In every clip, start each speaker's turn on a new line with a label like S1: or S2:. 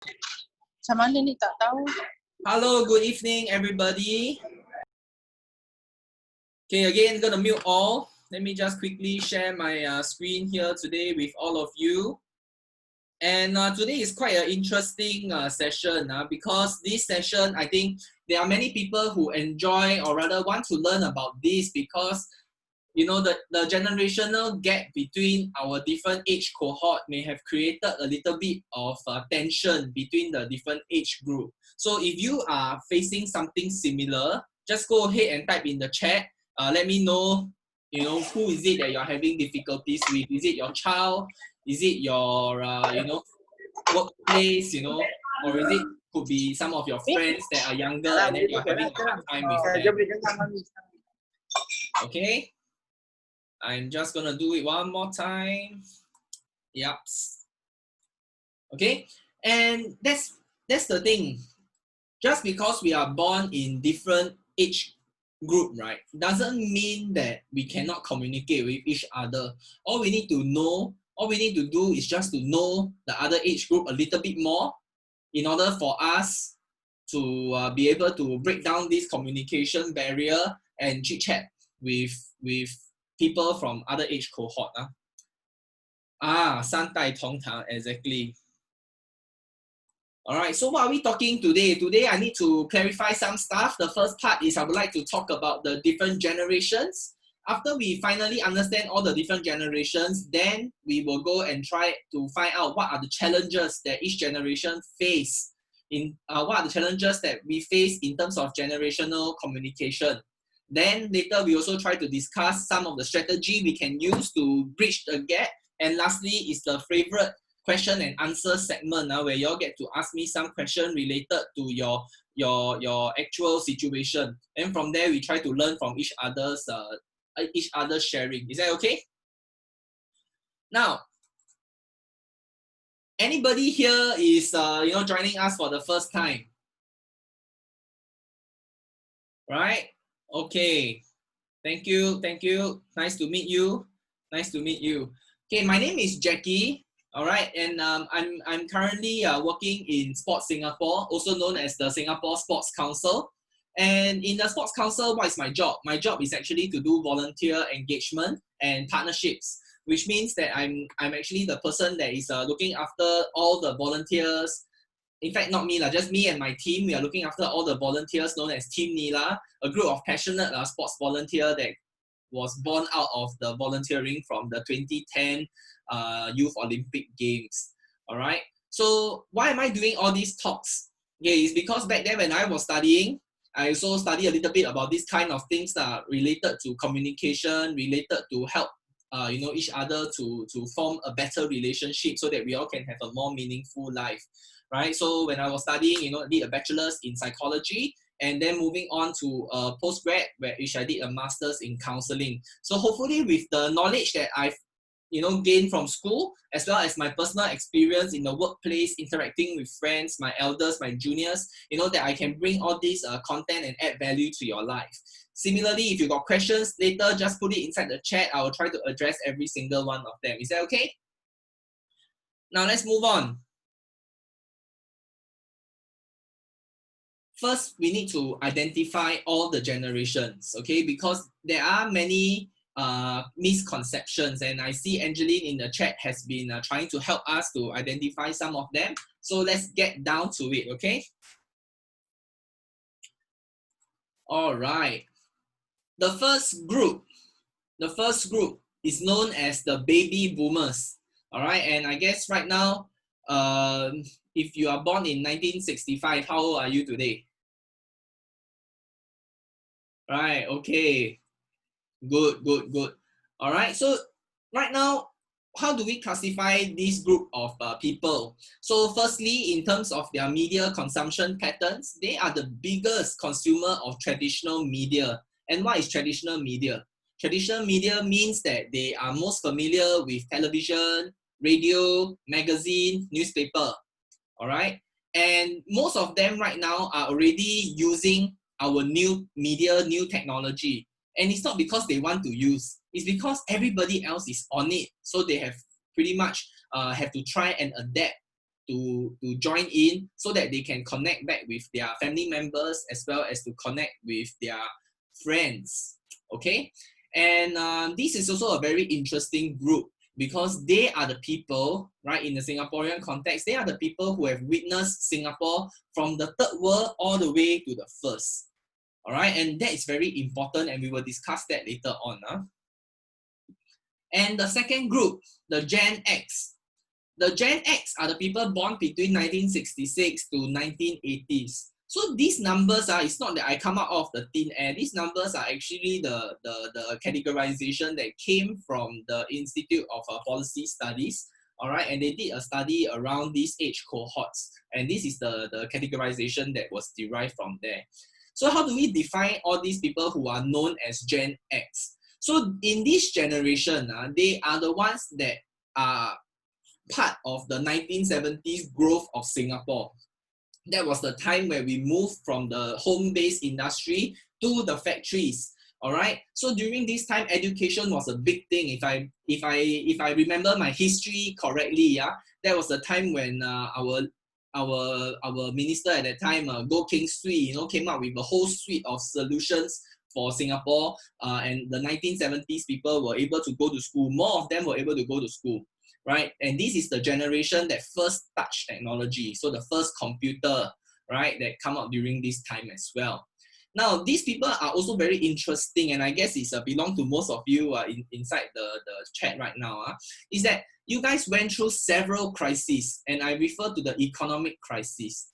S1: Macam mana ni tak tahu.
S2: Hello, good evening, everybody. Okay, again, gonna mute all. Let me just quickly share my screen here today with all of you. And today is quite an interesting session because this session, I think there are many people who enjoy or rather want to learn about this because you know the generational gap between our different age cohort may have created a little bit of tension between the different age group. So if you are facing something similar, just go ahead and type in the chat. Let me know, who is it that you're having difficulties with? Is it your child? Is it your, workplace, or is it could be some of your friends that are younger and then you're having a hard time with them? Okay. I'm just gonna do it one more time. Yep. Okay, and that's the thing. Just because we are born in different age group, right, doesn't mean that we cannot communicate with each other. All we need to do is just to know the other age group a little bit more in order for us to be able to break down this communication barrier and chit chat with people from other age cohort. San Tai Tong Tang, exactly. All right, so what are we talking today? Today, I need to clarify some stuff. The first part is I would like to talk about the different generations. After we finally understand all the different generations, then we will go and try to find out what are the challenges that each generation face what are the challenges that we face in terms of generational communication. Then later, we also try to discuss some of the strategy we can use to bridge the gap. And lastly is the favorite question and answer segment where you all get to ask me some question related to your actual situation. And from there, we try to learn from each other's sharing. Is that okay? Now, anybody here is joining us for the first time? Right? Okay. Thank you. Nice to meet you. Okay, my name is Jackie. All right, and I'm currently working in Sports Singapore, also known as the Singapore Sports Council. And in the Sports Council, what is my job? My job is actually to do volunteer engagement and partnerships, which means that I'm actually the person that is looking after all the volunteers. In fact, not me, just me and my team. We are looking after all the volunteers known as Team Nila, a group of passionate sports volunteers that was born out of the volunteering from the 2010 Youth Olympic Games. All right. So why am I doing all these talks? Okay, it's because back then when I was studying, I also studied a little bit about these kind of things that are related to communication, related to help each other to form a better relationship so that we all can have a more meaningful life. Right. So when I was studying, I did a bachelor's in psychology. And then moving on to a postgrad, which I did a master's in counseling. So hopefully with the knowledge that I've gained from school, as well as my personal experience in the workplace, interacting with friends, my elders, my juniors, that I can bring all this content and add value to your life. Similarly, if you got questions later, just put it inside the chat. I will try to address every single one of them. Is that okay? Now let's move on. First, we need to identify all the generations, okay? Because there are many misconceptions, and I see Angeline in the chat has been trying to help us to identify some of them. So let's get down to it, okay? All right. The first group is known as the baby boomers, all right? And I guess right now, if you are born in 1965, how old are you today? Right, okay. Good. All right, so right now, how do we classify this group of people? So firstly, in terms of their media consumption patterns, they are the biggest consumer of traditional media. And what is traditional media? Traditional media means that they are most familiar with television, radio, magazine, newspaper, all right? And most of them right now are already using our new media, new technology. And it's not because they want to use, it's because everybody else is on it. So they have pretty much have to try and adapt to join in so that they can connect back with their family members as well as to connect with their friends. Okay, and this is also a very interesting group because they are the people, right, in the Singaporean context, they are the people who have witnessed Singapore from the third world all the way to the first. All right, and that is very important, and we will discuss that later on. And the second group, the Gen X. The Gen X are the people born between 1966 to 1980s. So these numbers it's not that I come out of the thin air. These numbers are actually the categorization that came from the Institute of Policy Studies. All right, and they did a study around these age cohorts, and this is the categorization that was derived from there. So how do we define all these people who are known as Gen X? So in this generation, they are the ones that are part of the 1970s growth of Singapore. That was the time where we moved from the home-based industry to the factories. All right. So during this time, education was a big thing. If I remember my history correctly, that was the time when our minister at that time, Goh Keng Swee, came up with a whole suite of solutions for Singapore. And the 1970s people were able to go to school. More of them were able to go to school. Right, and this is the generation that first touched technology. So the first computer, right, that come out during this time as well. Now, these people are also very interesting, and I guess it's belong to most of you inside the chat right now. Is that you guys went through several crises, and I refer to the economic crisis.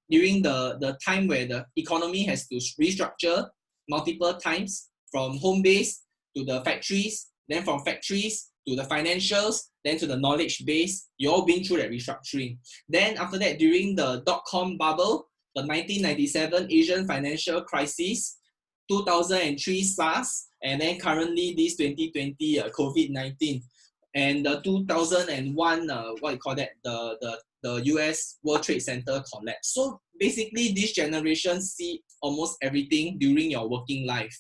S2: During the time where the economy has to restructure multiple times from home base to the factories, then from factories to the financials, then to the knowledge base. You all been through that restructuring. Then after that, during the dot-com bubble, the 1997 Asian financial crisis, 2003 SARS, and then currently this 2020 COVID-19, and the 2001 the US World Trade Center collapse. So basically, this generation see almost everything during your working life,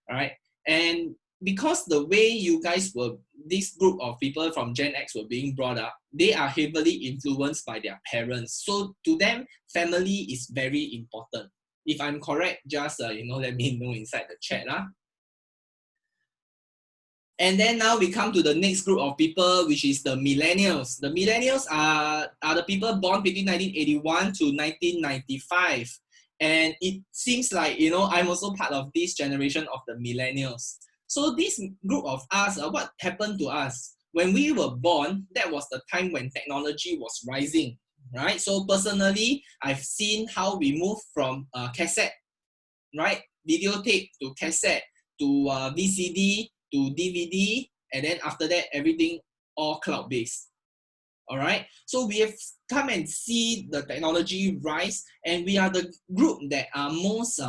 S2: all right? And because the way you guys were, this group of people from Gen X were being brought up, they are heavily influenced by their parents. So to them, family is very important. If I'm correct, just let me know inside the chat. And then now we come to the next group of people, which is the millennials. The millennials are the people born between 1981 to 1995. And it seems like, I'm also part of this generation of the millennials. So this group of us, what happened to us? When we were born, that was the time when technology was rising, right? So personally, I've seen how we moved from cassette, right? Videotape to cassette to VCD to DVD, and then after that, everything all cloud-based. All right, so we have come and see the technology rise, and we are the group that are most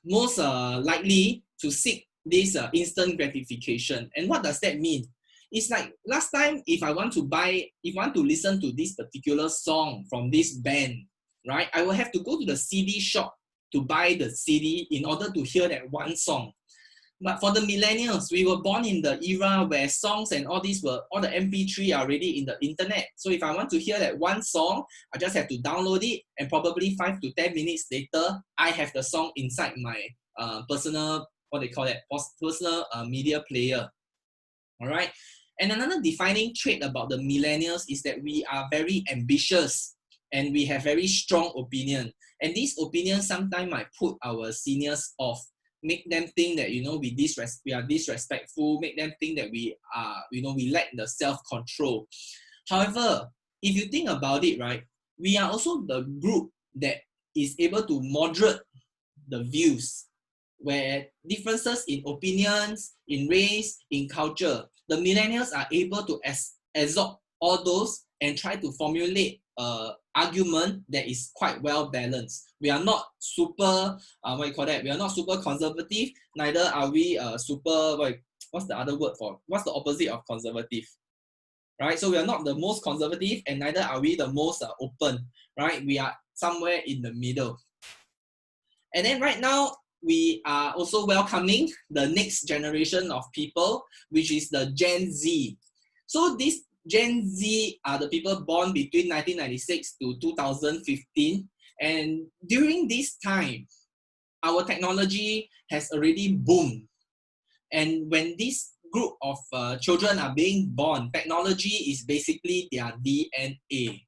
S2: most likely to seek this instant gratification. And what does that mean? It's like last time, if I want to listen to this particular song from this band, right, I will have to go to the CD shop to buy the CD in order to hear that one song. But for the millennials, we were born in the era where songs and all the MP3 are already in the internet. So if I want to hear that one song, I just have to download it, and probably 5 to 10 minutes later, I have the song inside my personal media player. All right. And another defining trait about the millennials is that we are very ambitious and we have very strong opinion. And these opinions sometimes might put our seniors off, make them think that we are disrespectful, make them think that we are we lack the self-control. However, if you think about it, right, we are also the group that is able to moderate the views, where differences in opinions, in race, in culture, the millennials are able to absorb all those and try to formulate argument that is quite well balanced. We are not super we are not super conservative, neither are we super what's the opposite of conservative, right? So we are not the most conservative, and neither are we the most open, right? We are somewhere in the middle. And then right now, we are also welcoming the next generation of people, which is the Gen Z. So this Gen Z are the people born between 1996 to 2015. And during this time, our technology has already boomed. And when this group of children are being born, technology is basically their DNA,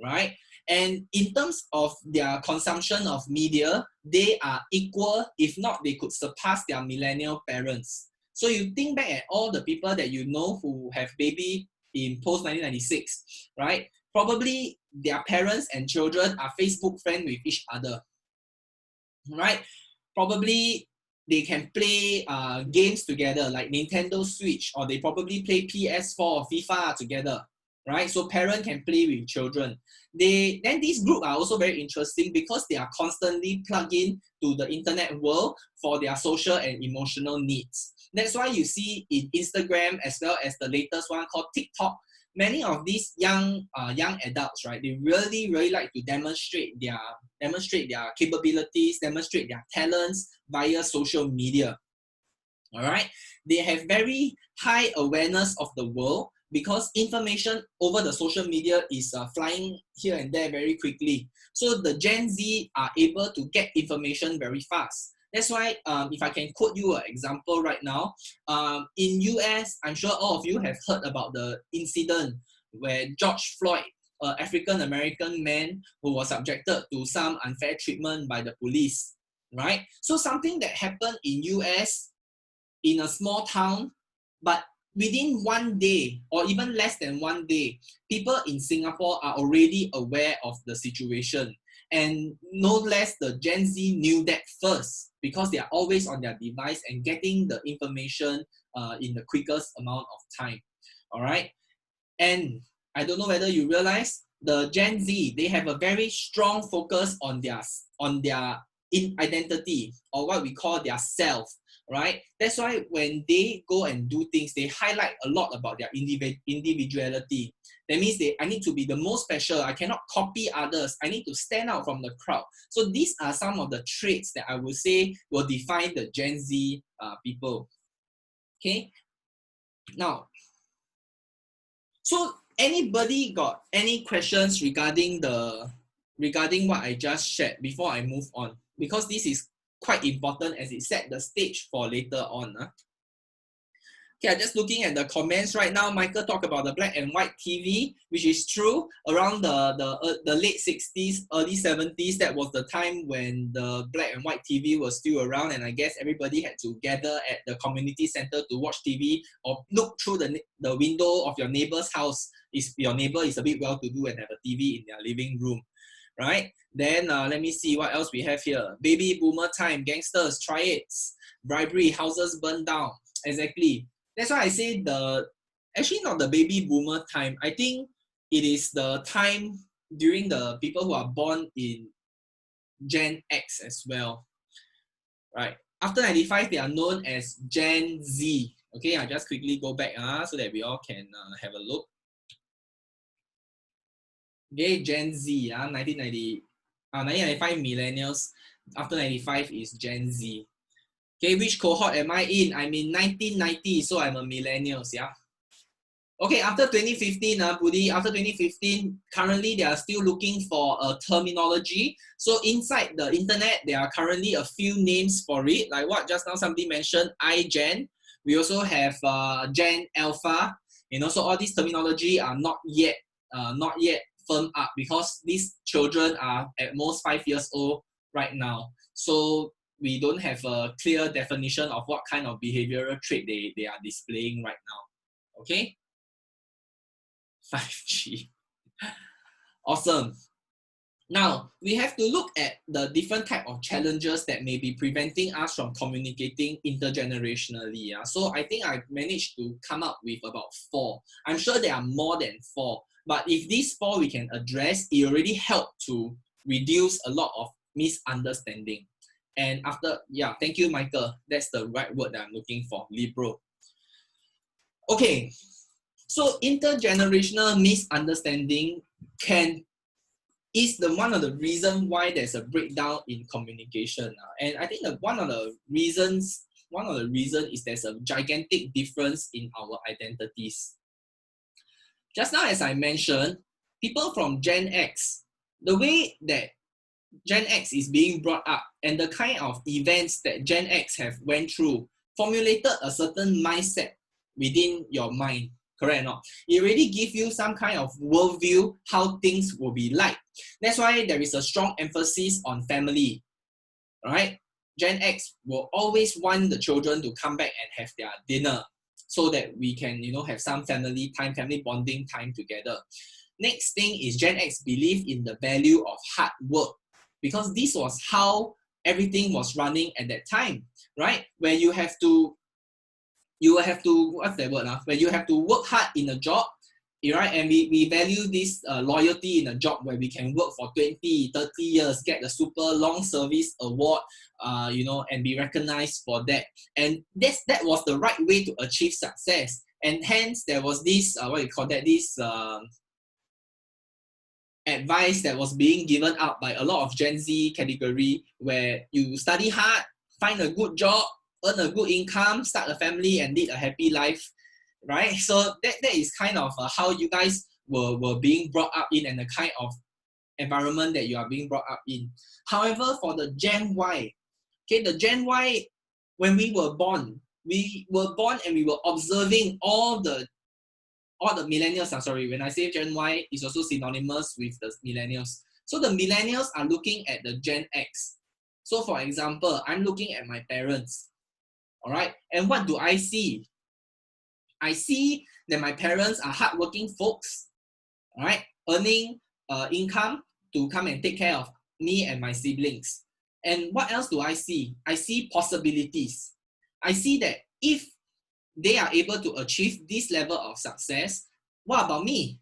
S2: right? And in terms of their consumption of media, they are equal, if not, they could surpass their millennial parents. So you think back at all the people that you know who have baby in post 1996, right? Probably their parents and children are Facebook friends with each other, right? Probably they can play games together like Nintendo Switch, or they probably play PS4 or FIFA together, right? So parent can play with children. Then these group are also very interesting because they are constantly plugged in to the internet world for their social and emotional needs. That's why you see in Instagram, as well as the latest one called TikTok, many of these young adults, right? They really like to demonstrate their capabilities, demonstrate their talents via social media. All right, they have very high awareness of the world because information over the social media is flying here and there very quickly. So the Gen Z are able to get information very fast. That's why, if I can quote you an example right now, in US, I'm sure all of you have heard about the incident where George Floyd, an African American man who was subjected to some unfair treatment by the police, right? So something that happened in US in a small town, but within one day or even less than one day, people in Singapore are already aware of the situation. And no less the Gen Z knew that first because they are always on their device and getting the information in the quickest amount of time. All right. And I don't know whether you realize the Gen Z, they have a very strong focus on their identity, or what we call their self, right? That's why when they go and do things, they highlight a lot about their individuality. That means I need to be the most special. I cannot copy others. I need to stand out from the crowd. So these are some of the traits that I would say will define the Gen Z people. Okay. Now, so anybody got any questions regarding what I just shared before I move on? Because this is quite important as it set the stage for later on. Okay, I'm just looking at the comments right now. Michael talked about the black and white TV, which is true. Around the late 60s, early 70s, that was the time when the black and white TV was still around, and I guess everybody had to gather at the community center to watch TV or look through the window of your neighbor's house if your neighbor is a bit well-to-do and have a TV in their living room, right? Then let me see what else we have here. Baby boomer time, gangsters, riots, bribery, houses burned down. Exactly. That's why I say actually not the baby boomer time. I think it is the time during the people who are born in Gen X as well, right? After 95, they are known as Gen Z. Okay, I'll just quickly go back so that we all can have a look. Okay, Gen Z, 1995 millennials. After 95 is Gen Z. Okay, which cohort am I in? I'm in 1990, so I'm a millennial, yeah. Okay, after 2015, Budi, after 2015, currently they are still looking for a terminology. So inside the internet, there are currently a few names for it, like what just now somebody mentioned, iGen. We also have Gen Alpha. So all these terminology are not yet firmed up because these children are at most 5 years old right now. So we don't have a clear definition of what kind of behavioral trait they are displaying right now. Okay? 5G. Awesome. Now, we have to look at the different type of challenges that may be preventing us from communicating intergenerationally. So I think I managed to come up with about 4. I'm sure there are more than 4. But if these 4 we can address, it already helped to reduce a lot of misunderstanding. And thank you, Michael. That's the right word that I'm looking for, liberal. Okay, so intergenerational misunderstanding is one of the reasons why there's a breakdown in communication. And I think that one of the reasons is there's a gigantic difference in our identities. Just now, as I mentioned, people from Gen X, the way that Gen X is being brought up and the kind of events that Gen X have went through formulated a certain mindset within your mind, correct or not? It already gives you some kind of worldview, how things will be like. That's why there is a strong emphasis on family, right? Gen X will always want the children to come back and have their dinner so that we can, have some family time, family bonding time together. Next thing is Gen X believe in the value of hard work, because this was how everything was running at that time, right? Where you have to, what's that word? Where you have to work hard in a job, right? And we value this loyalty in a job where we can work for 20, 30 years, get the super long service award, and be recognized for that. And that was the right way to achieve success. And hence there was this, advice that was being given out by a lot of Gen Z category, where you study hard, find a good job, earn a good income, start a family, and lead a happy life, right? So that is kind of how you guys were being brought up in, and the kind of environment that you are being brought up in. However, for the Gen Y, okay, the Gen Y, when we were born and we were observing all the millennials, when I say Gen Y, is also synonymous with the millennials. So the millennials are looking at the Gen X. So for example, I'm looking at my parents, all right? And what do I see? I see that my parents are hardworking folks, all right, earning income to come and take care of me and my siblings. And what else do I see? I see possibilities. I see that if they are able to achieve this level of success, what about me?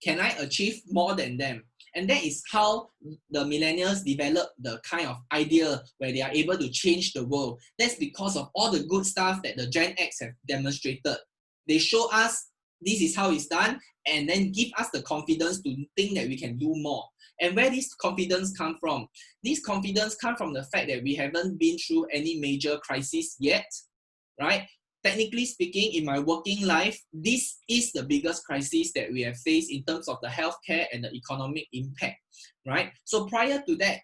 S2: Can I achieve more than them? And that is how the millennials develop the kind of idea where they are able to change the world. That's because of all the good stuff that the Gen X have demonstrated. They show us this is how it's done, and then give us the confidence to think that we can do more. And where this confidence come from? This confidence comes from the fact that we haven't been through any major crisis yet, right? Technically speaking, in my working life, this is the biggest crisis that we have faced in terms of the healthcare and the economic impact, right? So prior to that,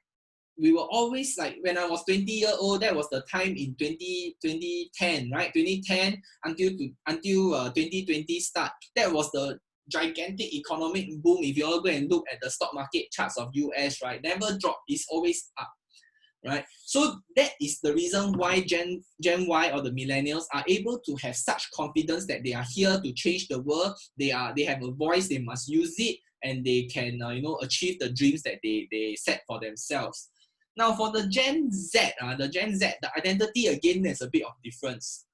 S2: we were always like, when I was 20-year old, that was the time in 2010, right? 2010 until 2020 start. That was the gigantic economic boom. If you all go and look at the stock market charts of US, right? Never drop, it's always up. Right? So that is the reason why Gen Y or the millennials are able to have such confidence that they are here to change the world. They have a voice, they must use it, and they can achieve the dreams that they set for themselves. Now for the Gen Z, the identity again there's a bit of difference.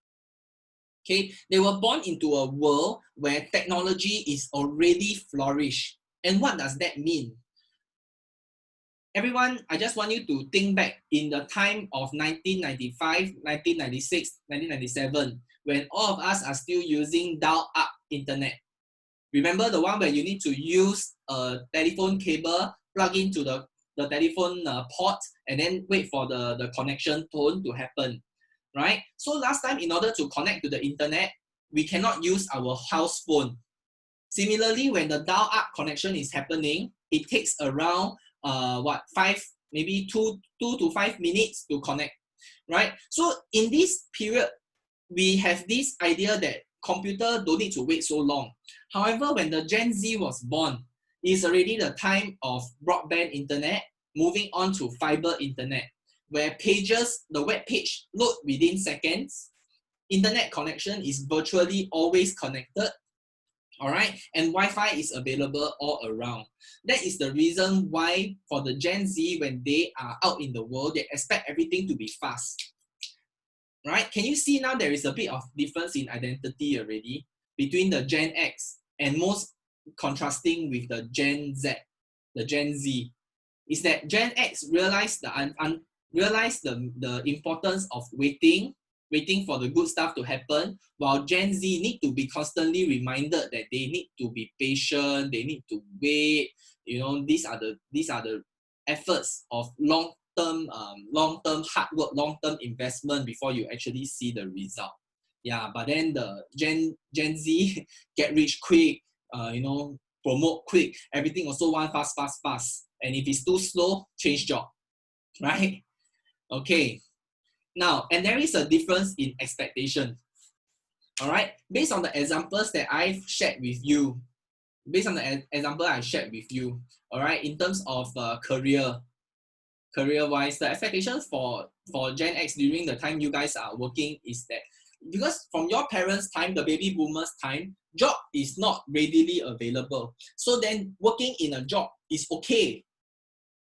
S2: Okay, they were born into a world where technology is already flourished. And what does that mean? Everyone, I just want you to think back in the time of 1995, 1996, 1997, when all of us are still using dial-up internet. Remember the one where you need to use a telephone cable, plug into the telephone port, and then wait for the connection tone to happen, right? So last time, in order to connect to the internet, we cannot use our house phone. Similarly, when the dial-up connection is happening, it takes around maybe two to 5 minutes to connect, right? So in this period, we have this idea that computer don't need to wait so long. However, when the Gen Z was born, it's already the time of broadband internet, moving on to fiber internet, where pages, the web page load within seconds, internet connection is virtually always connected, all right, and Wi-Fi is available all around. That is the reason why for the Gen Z, when they are out in the world, they expect everything to be fast, right? Can you see now there is a bit of difference in identity already between the Gen X and most contrasting with the Gen Z, the Gen Z, is that Gen X realized the importance of waiting for the good stuff to happen, while Gen Z need to be constantly reminded that they need to be patient, they need to wait. These are the efforts of long-term hard work, long-term investment before you actually see the result. Yeah, but then the Gen Z get rich quick, promote quick. Everything also want fast, fast, fast. And if it's too slow, change job, right? Okay. Now, and there is a difference in expectation. All right. Based on the examples that I've shared with you, all right, in terms of career-wise, the expectations for Gen X during the time you guys are working is that because from your parents' time, the baby boomers' time, job is not readily available. So then working in a job is okay,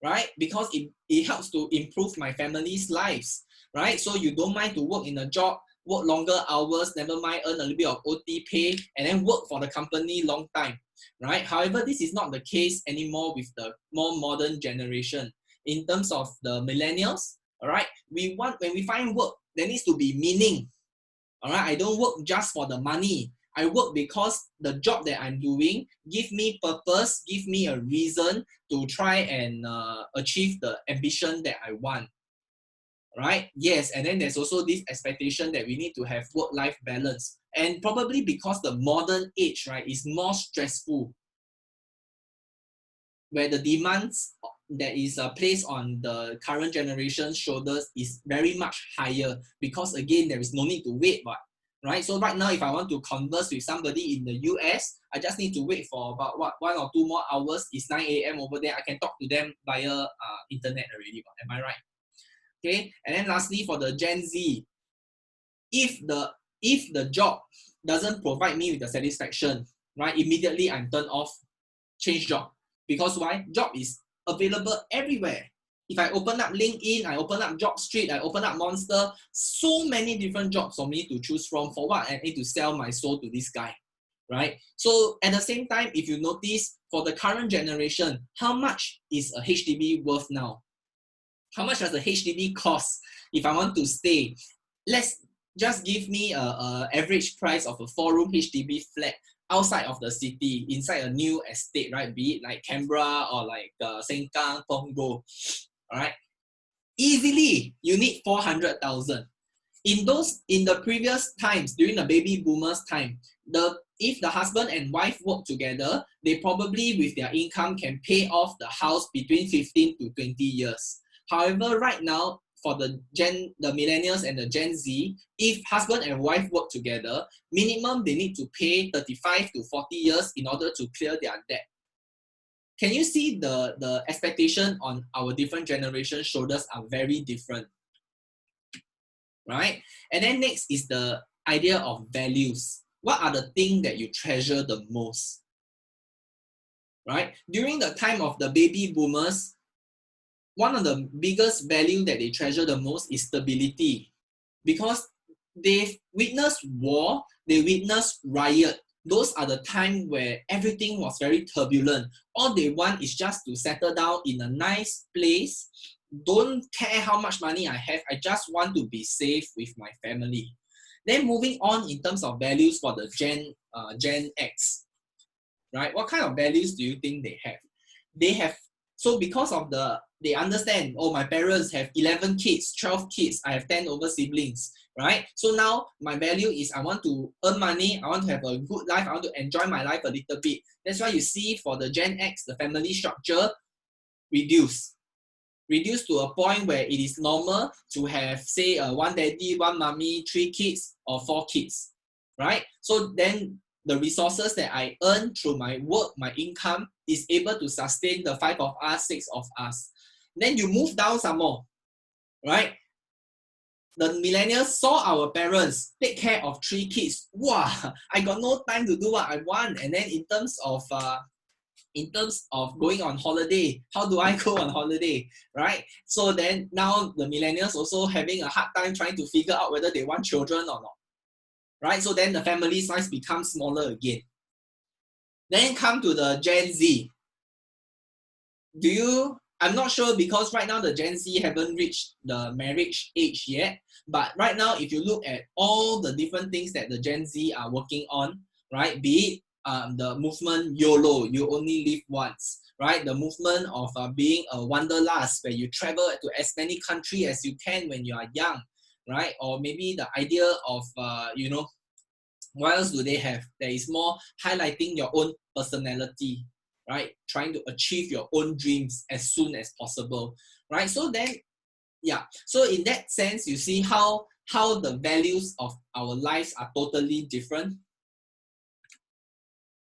S2: right? Because it helps to improve my family's lives, right? So you don't mind to work in a job, work longer hours, never mind, earn a little bit of OT pay, and then work for the company long time, right? However, this is not the case anymore with the more modern generation. In terms of the millennials, all right, when we find work, there needs to be meaning, all right? I don't work just for the money. I work because the job that I'm doing give me purpose, give me a reason to try and achieve the ambition that I want, right? Yes, and then there's also this expectation that we need to have work-life balance. And probably because the modern age, right, is more stressful, where the demands that is placed on the current generation's shoulders is very much higher because again, there is no need to wait, right? So right now, if I want to converse with somebody in the US, I just need to wait for about 1 or 2 more hours. It's 9 a.m. over there. I can talk to them via internet already. Am I right? Okay. And then lastly, for the Gen Z, if the job doesn't provide me with the satisfaction, right, immediately I'm turned off, change job. Because why? Job is available everywhere. If I open up LinkedIn, I open up Job Street, I open up Monster, so many different jobs for me to choose from. For what? I need to sell my soul to this guy, right? So at the same time, if you notice, for the current generation, how much is a HDB worth now? How much does a HDB cost if I want to stay? Let's just give me a average price of a 4-room HDB flat outside of the city, inside a new estate, right? Be it like Canberra or like Sengkang, Punggol, all right? Easily, you need 400,000. In the previous times, during the baby boomers' time, if the husband and wife work together, they probably with their income can pay off the house between 15 to 20 years. However, right now, for the millennials and the Gen Z, if husband and wife work together, minimum they need to pay 35 to 40 years in order to clear their debt. Can you see the expectation on our different generation shoulders are very different, right? And then next is the idea of values. What are the things that you treasure the most, right? During the time of the baby boomers, one of the biggest value that they treasure the most is stability, because they've witnessed war, they witnessed riot. Those are the time where everything was very turbulent. All they want is just to settle down in a nice place. Don't care how much money I have. I just want to be safe with my family. Then moving on in terms of values for the Gen X, right? What kind of values do you think they have? They have, so because of they understand, oh, my parents have 11 kids, 12 kids, I have 10 over siblings, right? So now my value is I want to earn money, I want to have a good life, I want to enjoy my life a little bit. That's why you see for the Gen X, the family structure reduce to a point where it is normal to have, say, 1 daddy, 1 mommy, 3 kids or 4 kids, right? So then the resources that I earn through my work, my income, is able to sustain the 5 of us, 6 of us. Then you move down some more, right? The millennials saw our parents take care of 3 kids. Wow, I got no time to do what I want. And then in terms of going on holiday, how do I go on holiday, right? So then now the millennials also having a hard time trying to figure out whether they want children or not, right? So then the family size becomes smaller again. Then come to the Gen Z. I'm not sure because right now the Gen Z haven't reached the marriage age yet, but right now if you look at all the different things that the Gen Z are working on, right? Be it the movement YOLO, you only live once, right? The movement of being a wanderlust, where you travel to as many countries as you can when you are young, right? Or maybe the idea of What else do they have? There is more highlighting your own personality, right? Trying to achieve your own dreams as soon as possible, right? So then, yeah. So in that sense, you see how the values of our lives are totally different.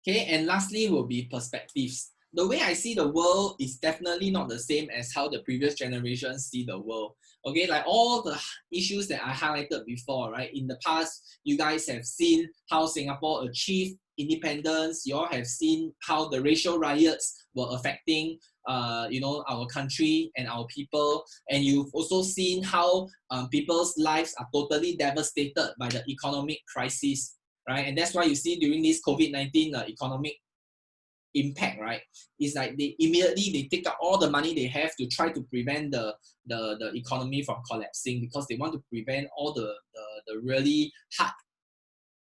S2: Okay, and lastly will be perspectives. The way I see the world is definitely not the same as how the previous generations see the world. Okay, like all the issues that I highlighted before, right? In the past, you guys have seen how Singapore achieved independence. You all have seen how the racial riots were affecting, our country and our people. And you've also seen how people's lives are totally devastated by the economic crisis, right? And that's why you see during this COVID-19 economic impact, right? It's like they immediately take out all the money they have to try to prevent the economy from collapsing, because they want to prevent all the really hard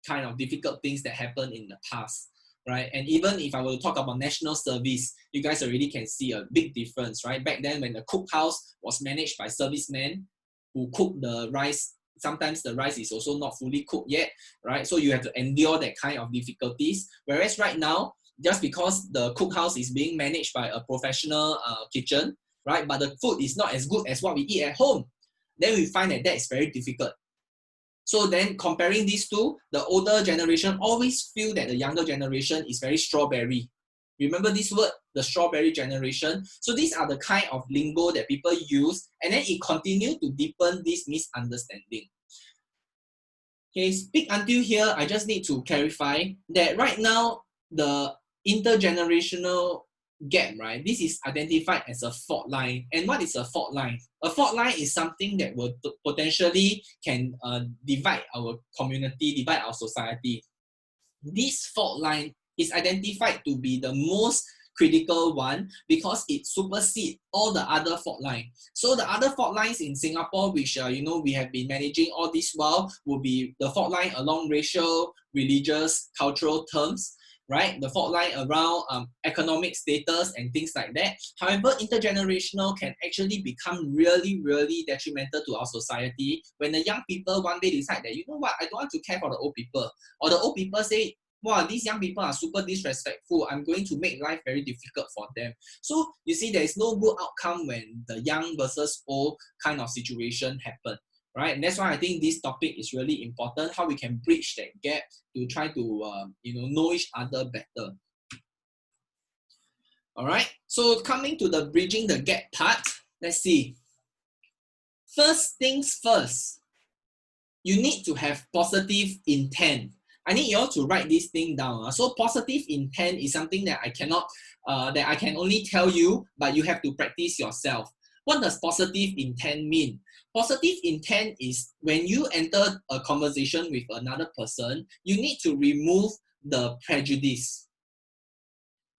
S2: kind of difficult things that happened in the past, right? And even if I were to talk about national service, you guys already can see a big difference, right? Back then when the cookhouse was managed by servicemen who cook the rice, sometimes the rice is also not fully cooked yet, right? So you have to endure that kind of difficulties. Whereas right now, just because the cookhouse is being managed by a professional kitchen, right? But the food is not as good as what we eat at home, then we find that is very difficult. So then comparing these two, the older generation always feel that the younger generation is very strawberry. Remember this word, the strawberry generation? So these are the kind of lingo that people use, and then it continues to deepen this misunderstanding. Okay, speak until here, I just need to clarify that right now, the intergenerational gap, right? This is identified as a fault line. And what is a fault line? A fault line is something that will potentially can divide our community, divide our society. This fault line is identified to be the most critical one because it supersedes all the other fault lines. So the other fault lines in Singapore, which we have been managing all this while, will be the fault line along racial, religious, cultural terms, right? The fault line around economic status and things like that. However, intergenerational can actually become really, really detrimental to our society when the young people one day decide that, you know what, I don't want to care for the old people. Or the old people say, wow, these young people are super disrespectful. I'm going to make life very difficult for them. So you see, there is no good outcome when the young versus old kind of situation happen. Right? And that's why I think this topic is really important, how we can bridge that gap to try to know each other better. All right, so coming to the bridging the gap part, let's see. First things first, you need to have positive intent. I need you all to write this thing down. So positive intent is something that I cannot, that I can only tell you, but you have to practice yourself. What does positive intent mean? Positive intent is when you enter a conversation with another person, you need to remove the prejudice.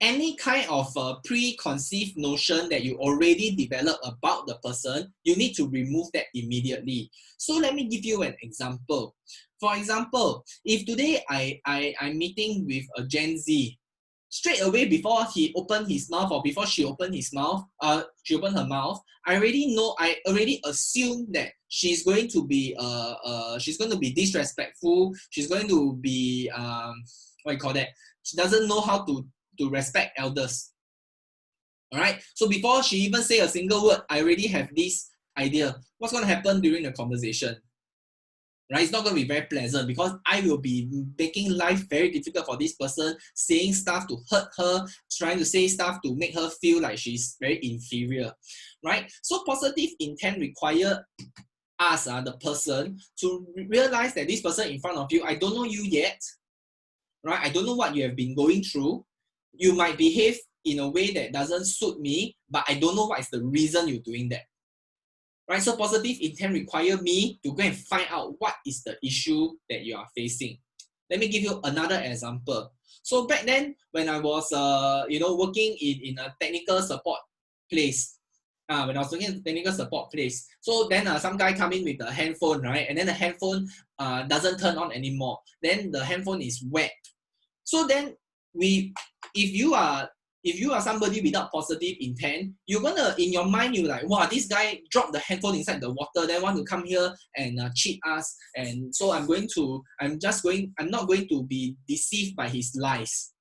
S2: Any kind of preconceived notion that you already developed about the person, you need to remove that immediately. So let me give you an example. For example, if today I'm meeting with a Gen Z, straight away before he opened his mouth or before she opened her mouth, I already assume that she's going to be disrespectful. She's going to be she doesn't know how to respect elders. All right. So before she even say a single word, I already have this idea. What's going to happen during the conversation? Right? It's not going to be very pleasant because I will be making life very difficult for this person, saying stuff to hurt her, trying to say stuff to make her feel like she's very inferior, right? So positive intent require us, the person, to realize that this person in front of you, I don't know you yet, right? I don't know what you have been going through. You might behave in a way that doesn't suit me, but I don't know what is the reason you're doing that. Right? So positive intent require me to go and find out what is the issue that you are facing. Let me give you another example. So back then, when I was working in a technical support place, when I was working in a technical support place, so then some guy come in with a handphone, right? And then the handphone doesn't turn on anymore. Then the handphone is wet. So then if you are if you are somebody without positive intent, you're gonna, in your mind, you're like, wow, this guy dropped the handphone inside the water, then want to come here and cheat us. And so I'm not going to be deceived by his lies.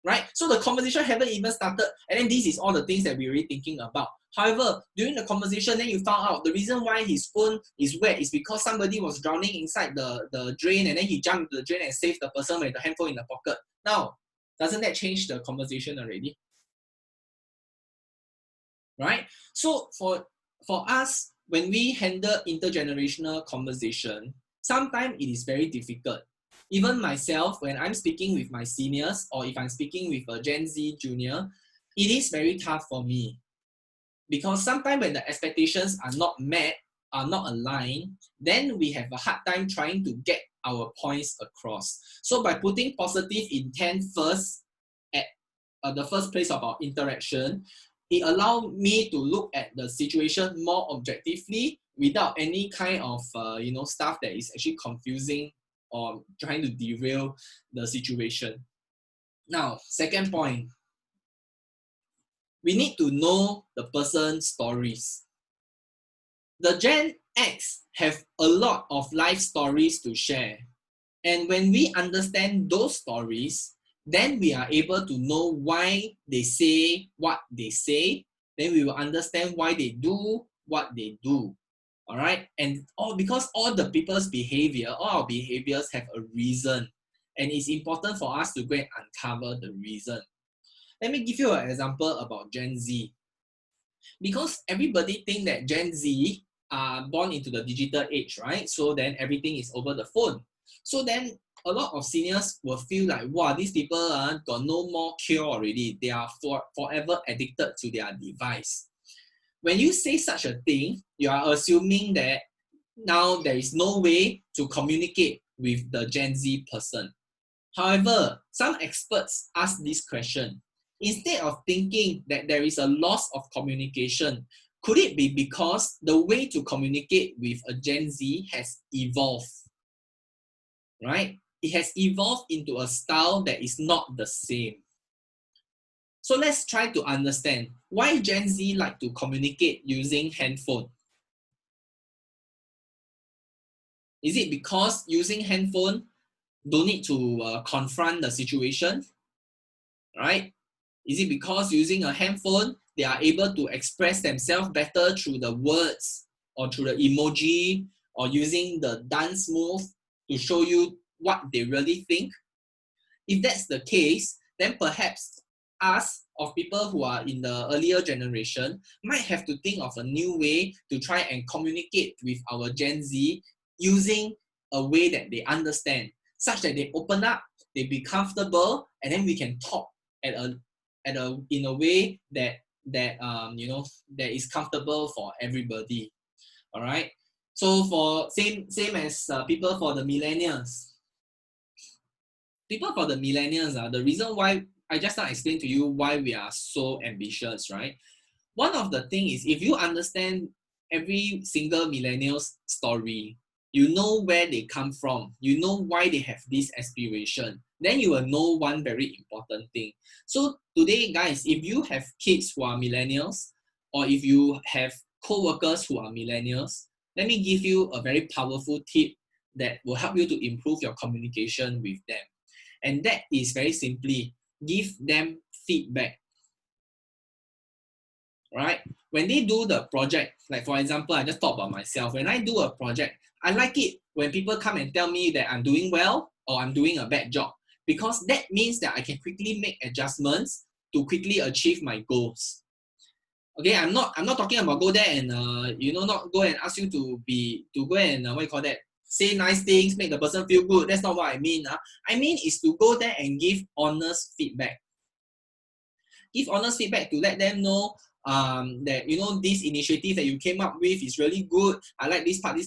S2: Right? So the conversation haven't even started, and then this is all the things that we're really thinking about. However, during the conversation, then you found out the reason why his phone is wet is because somebody was drowning inside the drain, and then he jumped into the drain and saved the person with the handphone in the pocket. Now, doesn't that change the conversation already? Right? So for us, when we handle intergenerational conversation, sometimes it is very difficult. Even myself, when I'm speaking with my seniors, or if I'm speaking with a Gen Z junior, it is very tough for me. Because sometimes when the expectations are not met, are not aligned, then we have a hard time trying to get our points across. So by putting positive intent first at the first place of our interaction, it allowed me to look at the situation more objectively without any kind of stuff that is actually confusing or trying to derail the situation. Now, second point, we need to know the person's stories. The Gen X have a lot of life stories to share. And when we understand those stories, then we are able to know why they say what they say. Then we will understand why they do what they do. All right? And because all the people's behavior, all our behaviors have a reason. And it's important for us to go and uncover the reason. Let me give you an example about Gen Z. Because everybody think that Gen Z are born into the digital age, right? So then everything is over the phone. So then a lot of seniors will feel like, wow, these people got no more cure already. They are forever addicted to their device. When you say such a thing, you are assuming that now there is no way to communicate with the Gen Z person. However, some experts ask this question. Instead of thinking that there is a loss of communication, could it be because the way to communicate with a Gen Z has evolved? Right? It has evolved into a style that is not the same. So let's try to understand why Gen Z like to communicate using handphone. Is it because using handphone don't need to confront the situation? Right? Is it because using a handphone, they are able to express themselves better through the words or through the emoji or using the dance move to show you what they really think? If that's the case, then perhaps us, of people who are in the earlier generation, might have to think of a new way to try and communicate with our Gen Z using a way that they understand, such that they open up, they be comfortable, and then we can talk in a way that is comfortable for everybody. All right. So for same as people for the millennials. People for the millennials, the reason why I just now explained to you why we are so ambitious, right? One of the things is if you understand every single millennial's story, you know where they come from, you know why they have this aspiration, then you will know one very important thing. So today, guys, if you have kids who are millennials, or if you have co-workers who are millennials, let me give you a very powerful tip that will help you to improve your communication with them. And that is very simply, give them feedback. Right? When they do the project, like for example, I just talk about myself. When I do a project, I like it when people come and tell me that I'm doing well or I'm doing a bad job, because that means that I can quickly make adjustments to quickly achieve my goals. Okay, I'm not talking about go there and not go and ask you to go and say nice things, make the person feel good. That's not what I mean. I mean is to go there and give honest feedback. Give honest feedback to let them know that this initiative that you came up with is really good. I like this part.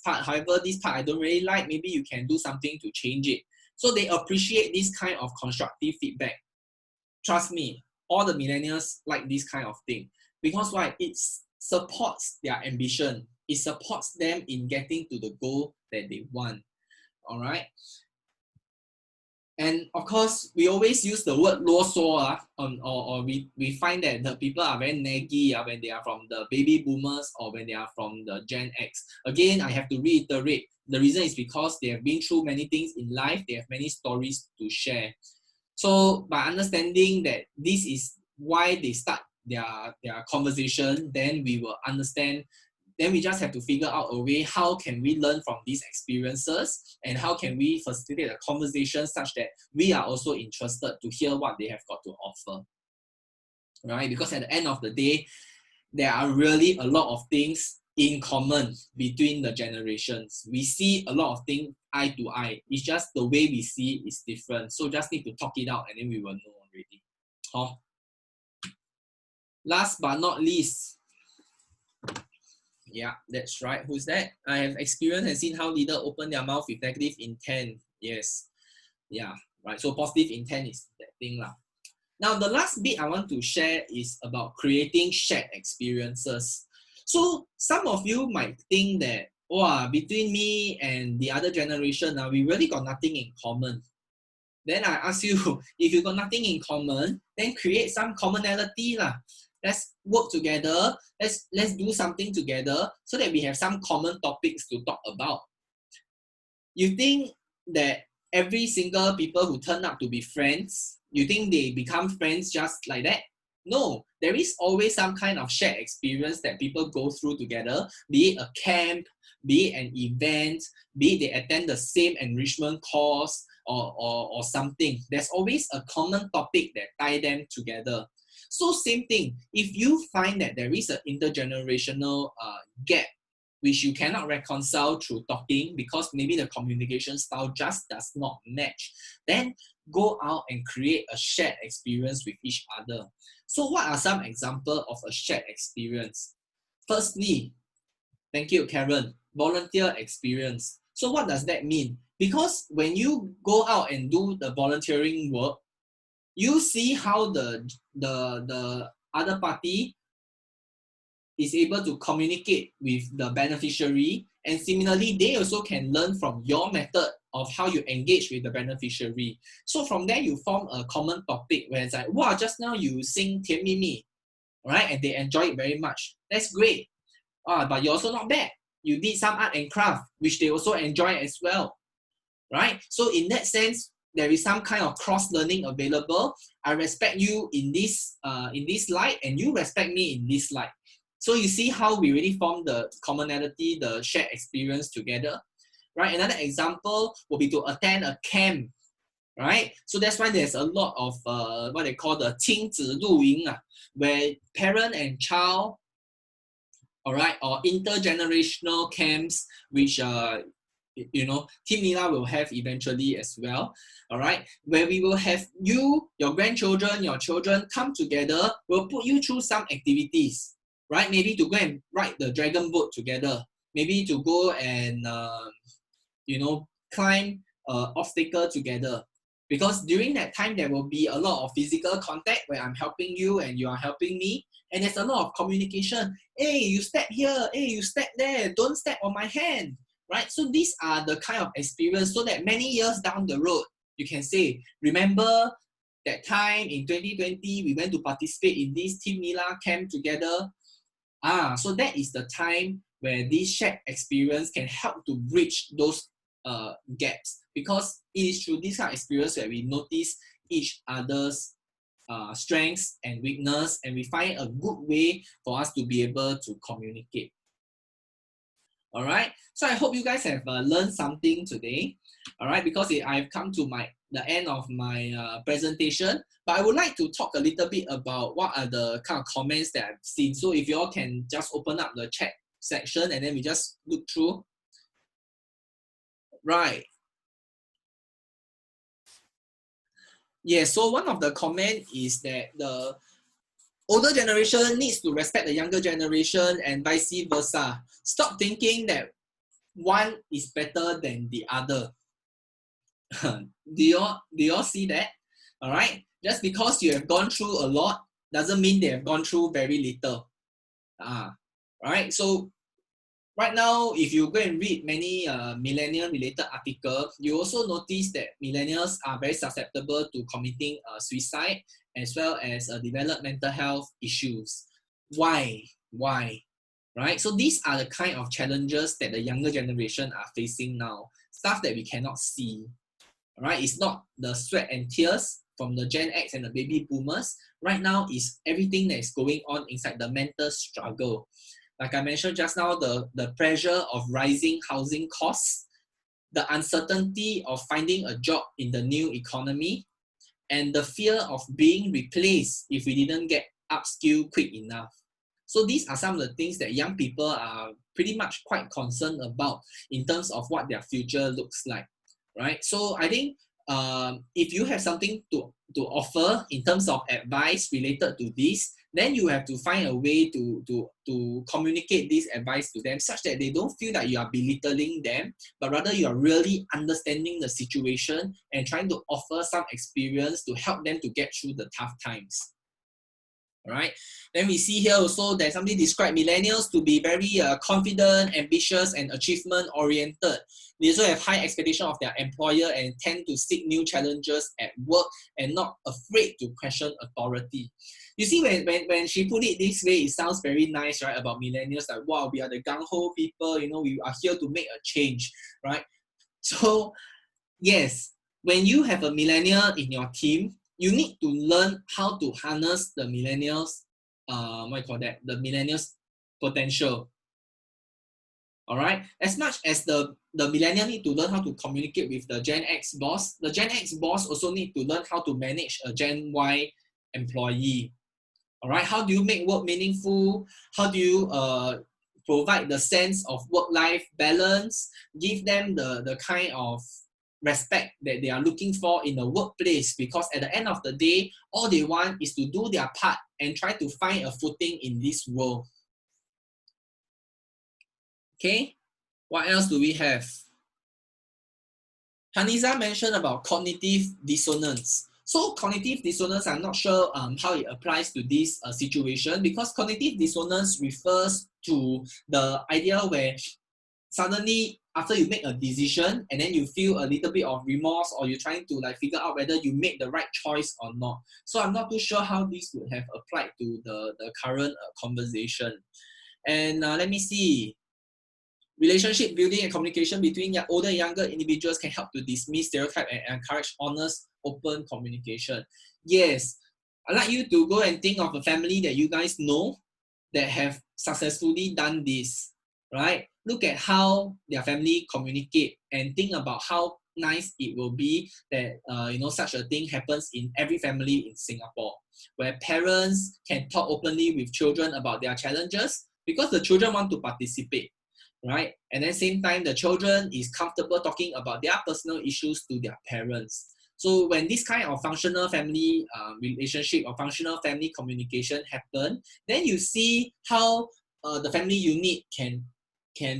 S2: However, this part I don't really like. Maybe you can do something to change it. So they appreciate this kind of constructive feedback. Trust me, all the millennials like this kind of thing. Because why? It supports their ambition. It supports them in getting to the goal that they want. All right. And of course, we always use the word 啰嗦, or we find that the people are very naggy when they are from the baby boomers or when they are from the Gen X. Again, I have to reiterate, the reason is because they have been through many things in life, they have many stories to share. So by understanding that this is why they start their conversation, then we will understand. Then we just have to figure out a way how can we learn from these experiences and how can we facilitate a conversation such that we are also interested to hear what they have got to offer, right? Because at the end of the day, there are really a lot of things in common between the generations. We see a lot of things eye to eye. It's just the way we see is different. So just need to talk it out and then we will know already. Oh. Last but not least, yeah, that's right. Who's that? I have experienced and seen how leaders open their mouth with negative intent. Yes. Yeah, right. So positive intent is that thing lah. Now, the last bit I want to share is about creating shared experiences. So some of you might think that, wow, between me and the other generation, we really got nothing in common. Then I ask you, if you got nothing in common, then create some commonality lah. Let's work together. Let's do something together so that we have some common topics to talk about. You think that every single people who turn up to be friends, you think they become friends just like that? No, there is always some kind of shared experience that people go through together, be it a camp, be it an event, be it they attend the same enrichment course or something. There's always a common topic that tie them together. So same thing, if you find that there is an intergenerational gap which you cannot reconcile through talking because maybe the communication style just does not match, then go out and create a shared experience with each other. So what are some examples of a shared experience? Firstly, thank you, Karen, volunteer experience. So what does that mean? Because when you go out and do the volunteering work, you see how the other party is able to communicate with the beneficiary, and similarly, they also can learn from your method of how you engage with the beneficiary. So from there, you form a common topic where it's like, wow, just now you sing 甜蜜蜜, right? And they enjoy it very much. That's great. But you're also not bad. You did some art and craft, which they also enjoy as well, right? So in that sense, there is some kind of cross-learning available. I respect you in this light, and you respect me in this light. So you see how we really form the commonality, the shared experience together, right? Another example will be to attend a camp, right? So that's why there's a lot of what they call the 亲子露营, where parent and child, all right, or intergenerational camps, which you know, Team Nila will have eventually as well, all right, where we will have you, your grandchildren, your children come together. We'll put you through some activities, right? Maybe to go and ride the dragon boat together, maybe to go and you know, climb obstacle together. Because during that time, there will be a lot of physical contact where I'm helping you and you are helping me. And there's a lot of communication. Hey, you step here. Hey, you step there. Don't step on my hand. Right? So these are the kind of experience so that many years down the road, you can say, remember that time in 2020, we went to participate in this Team Nila camp together. So that is the time where this shared experience can help to bridge those gaps, because it is through this kind of experience where we notice each other's strengths and weakness, and we find a good way for us to be able to communicate. All right, so I hope you guys have learned something today. All right, because I've come to the end of my presentation, but I would like to talk a little bit about what are the kind of comments that I've seen. So if you all can just open up the chat section and then we just look through. Right. Yeah, so one of the comments is that the older generation needs to respect the younger generation and vice versa. Stop thinking that one is better than the other. Do you all see that? All right. Just because you have gone through a lot doesn't mean they have gone through very little. Right. So right now, if you go and read many millennial-related articles, you also notice that millennials are very susceptible to committing suicide as well as develop mental health issues. Why? Why? Right? So these are the kind of challenges that the younger generation are facing now. Stuff that we cannot see. Right? It's not the sweat and tears from the Gen X and the baby boomers. Right now is everything that is going on inside the mental struggle. Like I mentioned just now, the pressure of rising housing costs, the uncertainty of finding a job in the new economy, and the fear of being replaced if we didn't get upskilled quick enough. So these are some of the things that young people are pretty much quite concerned about in terms of what their future looks like, right? So I think if you have something to offer in terms of advice related to this, then you have to find a way to communicate this advice to them such that they don't feel that you are belittling them, but rather you are really understanding the situation and trying to offer some experience to help them to get through the tough times. All right. Then we see here also that somebody described millennials to be very confident, ambitious, and achievement-oriented. They also have high expectation of their employer and tend to seek new challenges at work and not afraid to question authority. You see, when she put it this way, it sounds very nice, right? About millennials, like, wow, we are the gung-ho people, you know, we are here to make a change, right? So, yes, when you have a millennial in your team, you need to learn how to harness the millennials, the millennials' potential. All right. As much as the millennial need to learn how to communicate with the Gen X boss, the Gen X boss also need to learn how to manage a Gen Y employee. All right. How do you make work meaningful? How do you provide the sense of work-life balance? Give them the kind of respect that they are looking for in the workplace, because at the end of the day, all they want is to do their part and try to find a footing in this world. Okay, what else do we have? Haniza mentioned about cognitive dissonance. So cognitive dissonance, I'm not sure how it applies to this situation, because cognitive dissonance refers to the idea where suddenly after you make a decision and then you feel a little bit of remorse, or you're trying to like figure out whether you made the right choice or not. So I'm not too sure how this would have applied to the current conversation. And let me see. Relationship building and communication between older and younger individuals can help to dismiss stereotype and encourage honest, open communication. Yes, I'd like you to go and think of a family that you guys know that have successfully done this, right? Look at how their family communicate and think about how nice it will be that such a thing happens in every family in Singapore, where parents can talk openly with children about their challenges because the children want to participate, right? And then same time, the children is comfortable talking about their personal issues to their parents. So when this kind of functional family relationship or functional family communication happen, then you see how the family unit can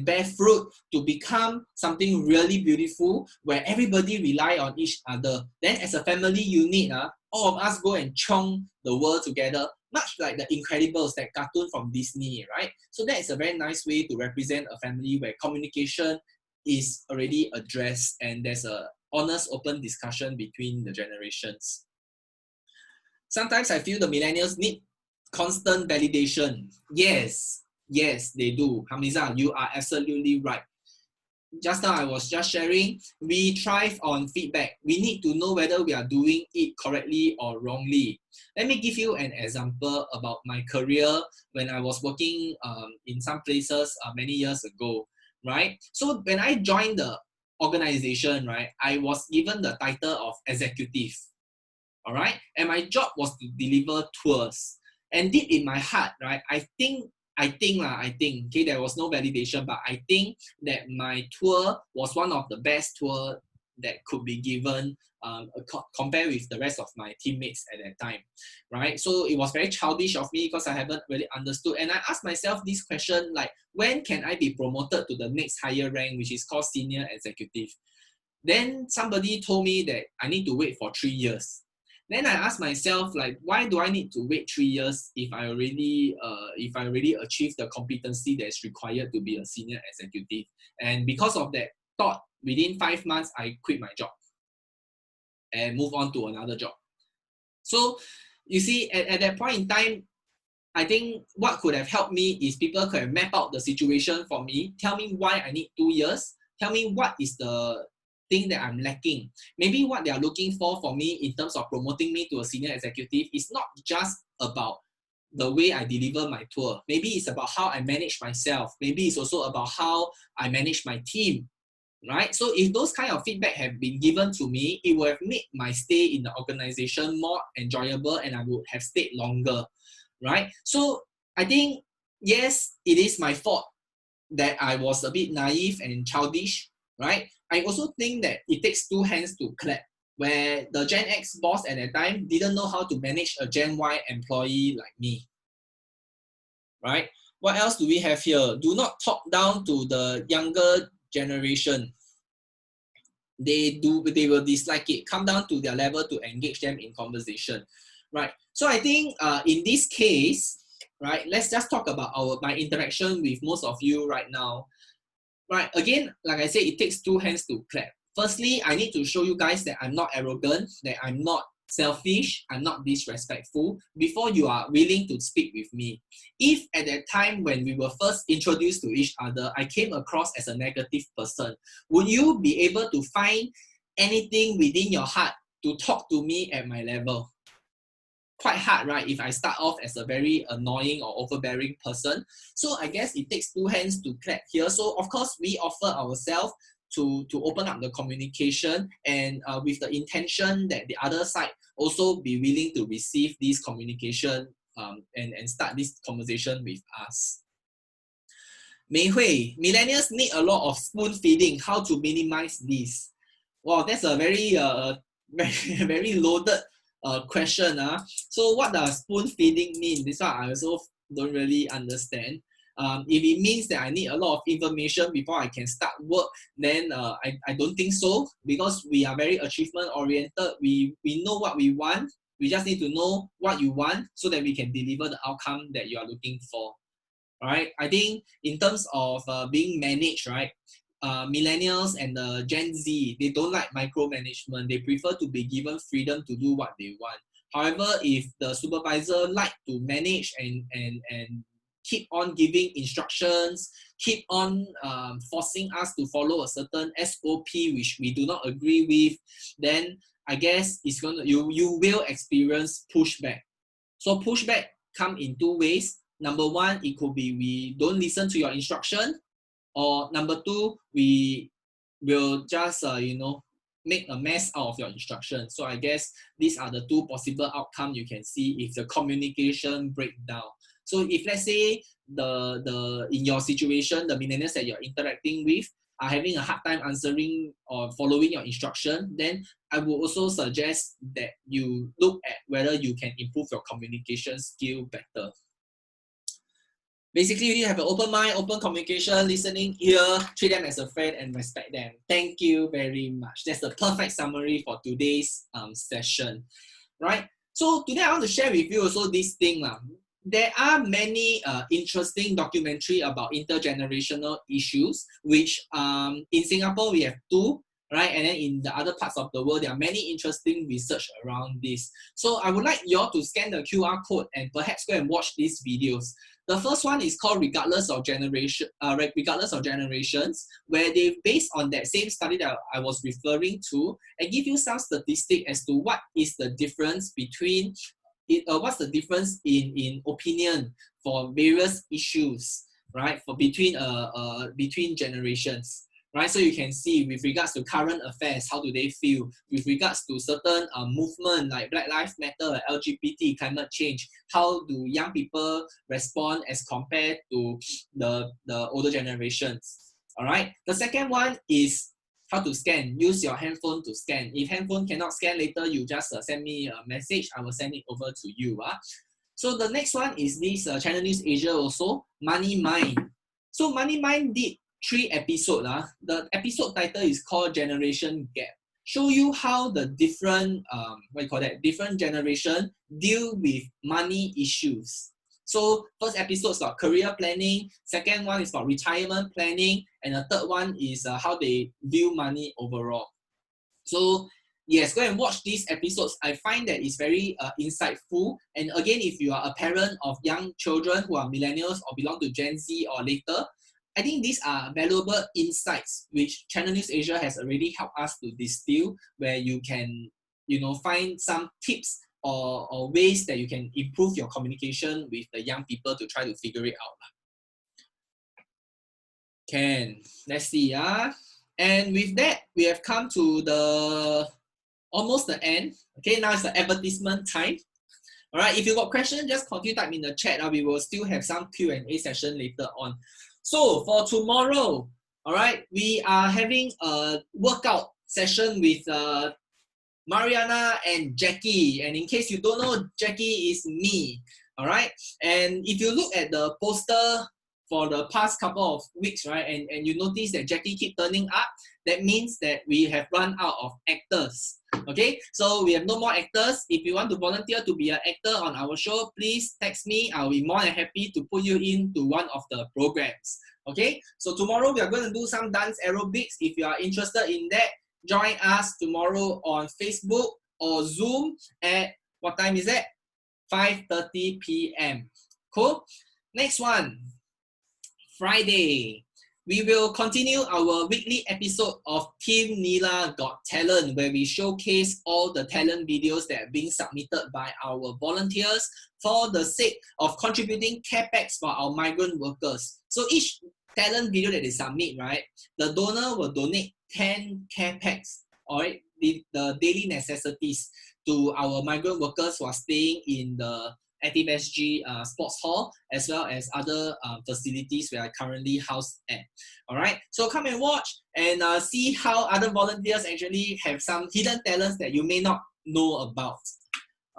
S2: bear fruit to become something really beautiful, where everybody rely on each other. Then as a family unit, all of us go and chong the world together, much like the Incredibles, that cartoon from Disney, right? So that is a very nice way to represent a family where communication is already addressed and there's a honest, open discussion between the generations. Sometimes I feel the millennials need constant validation. Yes, they do. Hamiza, you are absolutely right. Just now I was just sharing, we thrive on feedback. We need to know whether we are doing it correctly or wrongly. Let me give you an example about my career when I was working in some places many years ago, right? So when I joined the organization, right, I was given the title of executive, all right? And my job was to deliver tours. And deep in my heart, right, I think, okay, there was no validation, but I think that my tour was one of the best tour that could be given compared with the rest of my teammates at that time, right? So it was very childish of me because I haven't really understood. And I asked myself this question, like, when can I be promoted to the next higher rank, which is called senior executive? Then somebody told me that I need to wait for 3 years. Then I asked myself, like, why do I need to wait 3 years if I already achieved the competency that is required to be a senior executive? And because of that thought, within 5 months, I quit my job and move on to another job. So you see, at that point in time, I think what could have helped me is people could have mapped out the situation for me, tell me why I need 2 years, tell me what is the thing that I'm lacking. Maybe what they are looking for me in terms of promoting me to a senior executive is not just about the way I deliver my tour. Maybe it's about how I manage myself. Maybe it's also about how I manage my team, right? So if those kind of feedback have been given to me, it would have made my stay in the organization more enjoyable and I would have stayed longer, right? So I think, yes, it is my fault that I was a bit naive and childish, right? I also think that it takes two hands to clap, where the Gen X boss at that time didn't know how to manage a Gen Y employee like me, right? What else do we have here? Do not talk down to the younger generation. They will dislike it. Come down to their level to engage them in conversation, right? So I think in this case, right, let's just talk about my interaction with most of you right now. Right, again, like I said, it takes two hands to clap. Firstly, I need to show you guys that I'm not arrogant, that I'm not selfish, I'm not disrespectful before you are willing to speak with me. If at that time when we were first introduced to each other, I came across as a negative person, would you be able to find anything within your heart to talk to me at my level? Quite hard, right? If I start off as a very annoying or overbearing person. So I guess it takes two hands to clap here. So of course, we offer ourselves to open up the communication and with the intention that the other side also be willing to receive this communication and start this conversation with us. Mei Hui, millennials need a lot of spoon feeding. How to minimize this? Wow, that's a very very loaded question. So what does spoon feeding mean? This one I also don't really understand. If it means that I need a lot of information before I can start work, then I don't think so, because we are very achievement oriented. We know what we want. We just need to know what you want so that we can deliver the outcome that you are looking for. Right? I think in terms of being managed, right? Millennials and the Gen Z, they don't like micromanagement. They prefer to be given freedom to do what they want. However, if the supervisor like to manage and keep on giving instructions, keep on forcing us to follow a certain SOP which we do not agree with, then I guess it's gonna you will experience pushback. So pushback come in two ways. Number one, it could be we don't listen to your instruction, or number two, we will just make a mess out of your instruction. So I guess these are the two possible outcomes you can see if the communication break down. So if let's say the in your situation, the millennials that you're interacting with are having a hard time answering or following your instruction, then I would also suggest that you look at whether you can improve your communication skill better. Basically, you need to have an open mind, open communication, listening ear, treat them as a friend and respect them. Thank you very much. That's the perfect summary for today's session, right? So today I want to share with you also this thing. There are many interesting documentary about intergenerational issues, which in Singapore we have two, right? And then in the other parts of the world, there are many interesting research around this. So I would like you all to scan the QR code and perhaps go and watch these videos. The first one is called Regardless of Generations, where they based on that same study that I was referring to and give you some statistic as to what is the difference between what's the difference in opinion for various issues, right? For between generations. Right, so you can see with regards to current affairs, how do they feel? With regards to certain movement like Black Lives Matter, like LGBT, climate change, how do young people respond as compared to the older generations? All right. The second one is how to scan. Use your handphone to scan. If handphone cannot scan later, you just send me a message. I will send it over to you. So the next one is this Channel News Asia also, Money Mind. So Money Mind did 3 episodes. The episode title is called Generation Gap, show you how the different, different generation deal with money issues. So first episode is about career planning, second one is about retirement planning, and the third one is how they view money overall. So yes, go and watch these episodes. I find that it's very insightful. And again, if you are a parent of young children who are millennials or belong to Gen Z or later, I think these are valuable insights which Channel News Asia has already helped us to distill, where you can, find some tips or ways that you can improve your communication with the young people to try to figure it out. Let's see. And with that, we have come to almost the end. Okay, now it's the advertisement time. All right, if you got questions, just continue type in the chat. We will still have some Q&A session later on. So for tomorrow, all right, we are having a workout session with Mariana and Jackie. And in case you don't know, Jackie is me. All right, and if you look at the poster for the past couple of weeks, right, and you notice that Jackie keep turning up, that means that we have run out of actors. Okay, so we have no more actors. If you want to volunteer to be an actor on our show, please text me. I'll be more than happy to put you into one of the programs. Okay, so tomorrow we are going to do some dance aerobics. If you are interested in that, join us tomorrow on Facebook or Zoom at, what time is that? 5:30 p.m. Cool. Next one, Friday. We will continue our weekly episode of Team Nila Got Talent, where we showcase all the talent videos that are being submitted by our volunteers for the sake of contributing care packs for our migrant workers. So each talent video that they submit, right, the donor will donate 10 care packs, all right, the daily necessities to our migrant workers who are staying in the Active SG Sports Hall, as well as other facilities we are currently housed at. All right, so come and watch and see how other volunteers actually have some hidden talents that you may not know about.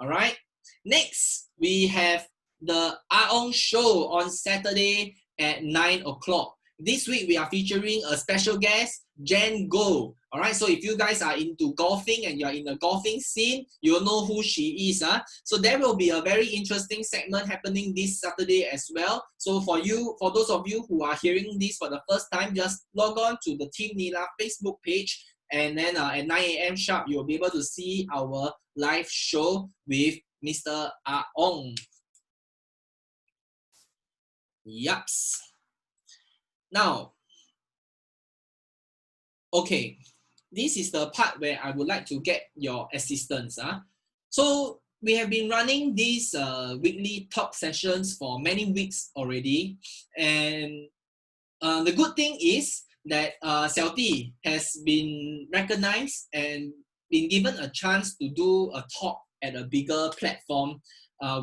S2: All right, next we have the Aong show on Saturday at 9 o'clock. This week we are featuring a special guest, Jen Go. All right, so if you guys are into golfing and you're in the golfing scene, you'll know who she is. So there will be a very interesting segment happening this Saturday as well. So for those of you who are hearing this for the first time, just log on to the Team Nila Facebook page, and then at 9 a.m. sharp, you'll be able to see our live show with Mr. Aong. Yups. Now, okay, this is the part where I would like to get your assistance. So we have been running these weekly talk sessions for many weeks already. And the good thing is that Xiao Ti has been recognized and been given a chance to do a talk at a bigger platform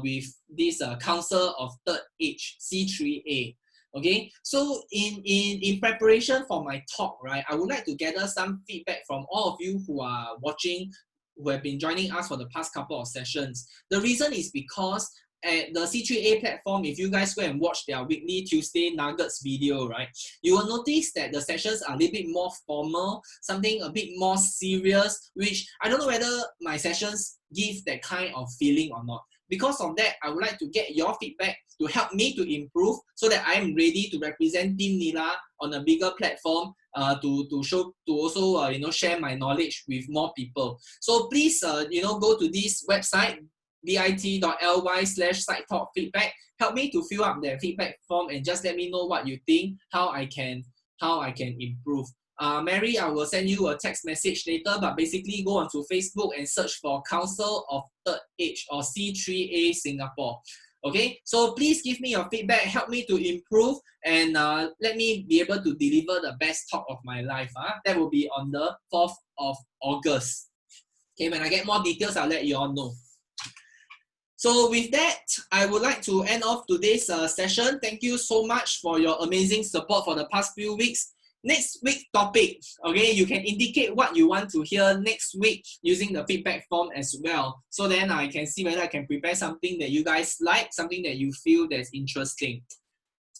S2: with this Council of Third Age, C3A. Okay, so in preparation for my talk, right, I would like to gather some feedback from all of you who are watching, who have been joining us for the past couple of sessions. The reason is because at the C3A platform, if you guys go and watch their weekly Tuesday Nuggets video, right, you will notice that the sessions are a little bit more formal, something a bit more serious, which I don't know whether my sessions give that kind of feeling or not. Because of that, I would like to get your feedback to help me to improve so that I'm ready to represent Team Nila on a bigger platform to also share my knowledge with more people. So please go to this website bit.ly/sidetalkfeedback. Help me to fill up the feedback form and just let me know what you think, how I can improve. Mary, I will send you a text message later, but basically go onto Facebook and search for Council of Third Age or C3A Singapore. Okay, so please give me your feedback, help me to improve, and let me be able to deliver the best talk of my life. That will be on the 4th of August. Okay, when I get more details, I'll let you all know. So with that, I would like to end off today's session. Thank you so much for your amazing support for the past few weeks. Next week's topic, okay, you can indicate what you want to hear next week using the feedback form as well. So then I can see whether I can prepare something that you guys like, something that you feel that's interesting.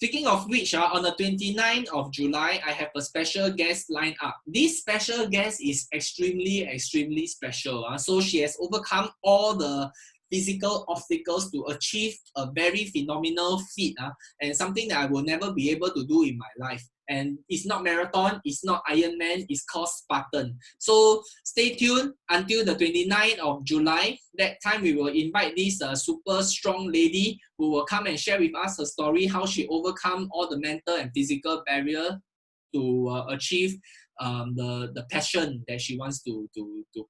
S2: Speaking of which, on the 29th of July, I have a special guest lined up. This special guest is extremely special. So she has overcome all the physical obstacles to achieve a very phenomenal feat, and something that I will never be able to do in my life. And it's not marathon, it's not Ironman, it's called Spartan. So stay tuned until the 29th of July. That time we will invite this super strong lady who will come and share with us her story, how she overcome all the mental and physical barrier to achieve the passion that she wants to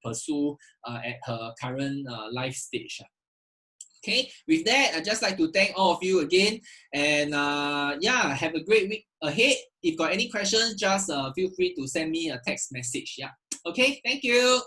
S2: pursue at her current life stage. Okay, with that, I'd just like to thank all of you again. And yeah, have a great week ahead. If got any questions, just feel free to send me a text message. Yeah. Okay, thank you.